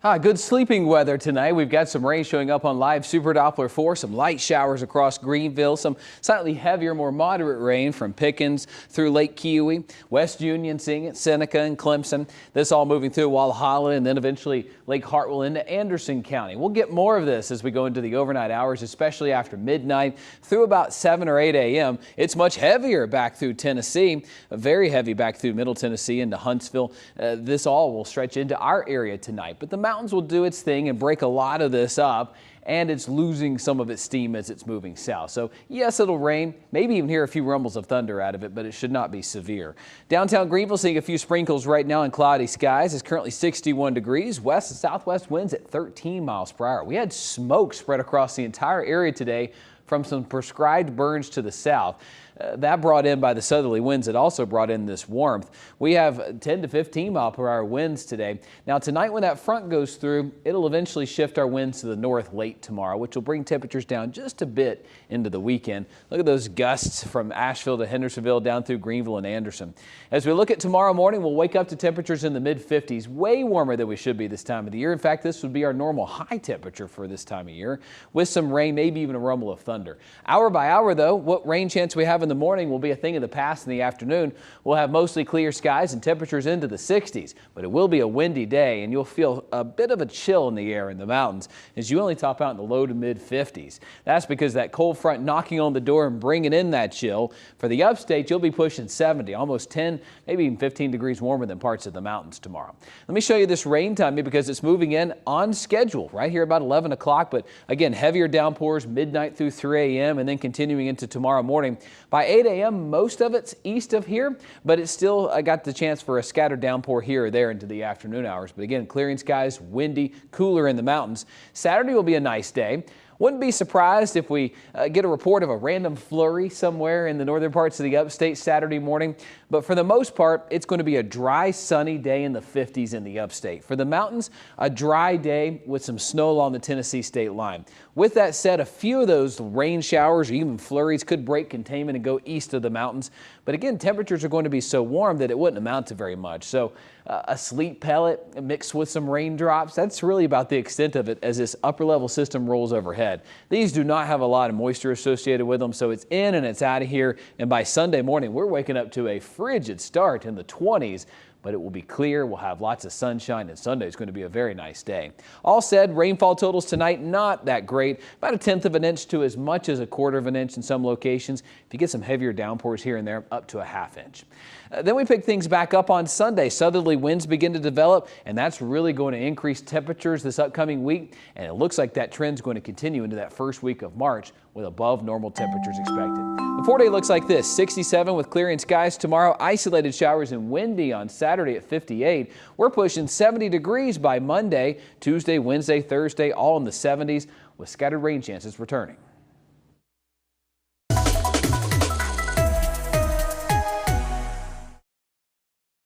Hi, good sleeping weather tonight. We've got some rain showing up on live Super Doppler 4, some light showers across Greenville, some slightly heavier, more moderate rain from Pickens through Lake Keowee, West Union, seeing it, Seneca and Clemson. This all moving through Walhalla and then eventually Lake Hartwell into Anderson County. We'll get more of this as we go into the overnight hours, especially after midnight through about 7 or 8 a.m. It's much heavier back through Tennessee, very heavy back through Middle Tennessee into Huntsville. This all will stretch into our area tonight, but the mountains will do its thing and break a lot of this up, and it's losing some of its steam as it's moving south. So yes, it'll rain, maybe even hear a few rumbles of thunder out of it, but it should not be severe. Downtown Greenville seeing a few sprinkles right now in cloudy skies. It's currently 61 degrees. West and southwest winds at 13 miles per hour. We had smoke spread across the entire area today from some prescribed burns to the south. That brought in by the southerly winds that also brought in this warmth. We have 10 to 15 mile per hour winds today. Now tonight when that front goes through, it'll eventually shift our winds to the north late tomorrow, which will bring temperatures down just a bit into the weekend. Look at those gusts from Asheville to Hendersonville down through Greenville and Anderson. As we look at tomorrow morning, we'll wake up to temperatures in the mid 50s, way warmer than we should be this time of the year. In fact, this would be our normal high temperature for this time of year, with some rain, maybe even a rumble of thunder. Hour by hour though, what rain chance we have in the morning will be a thing of the past. In the afternoon, we'll have mostly clear skies and temperatures into the 60s, but it will be a windy day and you'll feel a bit of a chill in the air in the mountains as you only top out in the low to mid 50s. That's because that cold front knocking on the door and bringing in that chill. For the upstate, you'll be pushing 70, almost 10, maybe even 15 degrees warmer than parts of the mountains tomorrow. Let me show you this rain timing because it's moving in on schedule right here about 11 o'clock, but again, heavier downpours midnight through 3 a.m. and then continuing into tomorrow morning. By 8 a.m., most of it's east of here, but it's still got the chance for a scattered downpour here or there into the afternoon hours. But again, clearing skies, windy, cooler in the mountains. Saturday will be a nice day. Wouldn't be surprised if we get a report of a random flurry somewhere in the northern parts of the upstate Saturday morning. But for the most part, it's going to be a dry, sunny day in the 50s in the upstate. For the mountains, a dry day with some snow along the Tennessee state line. With that said, a few of those rain showers or even flurries could break containment and go east of the mountains. But again, temperatures are going to be so warm that it wouldn't amount to very much. So a sleet pellet mixed with some raindrops, that's really about the extent of it as this upper level system rolls overhead. These do not have a lot of moisture associated with them, so it's in and it's out of here. And by Sunday morning, we're waking up to a frigid start in the 20s. But it will be clear, we'll have lots of sunshine, and Sunday is going to be a very nice day. All said, rainfall totals tonight, not that great. About 1/10 of an inch to as much as 1/4 of an inch in some locations. If you get some heavier downpours here and there, up to a 1/2 inch. Then we pick things back up on Sunday. Southerly winds begin to develop, and that's really going to increase temperatures this upcoming week. And it looks like that trend is going to continue into that first week of March with above normal temperatures expected. The 4-day looks like this: 67 with clearing skies tomorrow, isolated showers and windy on Saturday at 58. We're pushing 70 degrees by Monday, Tuesday, Wednesday, Thursday, all in the 70s with scattered rain chances returning.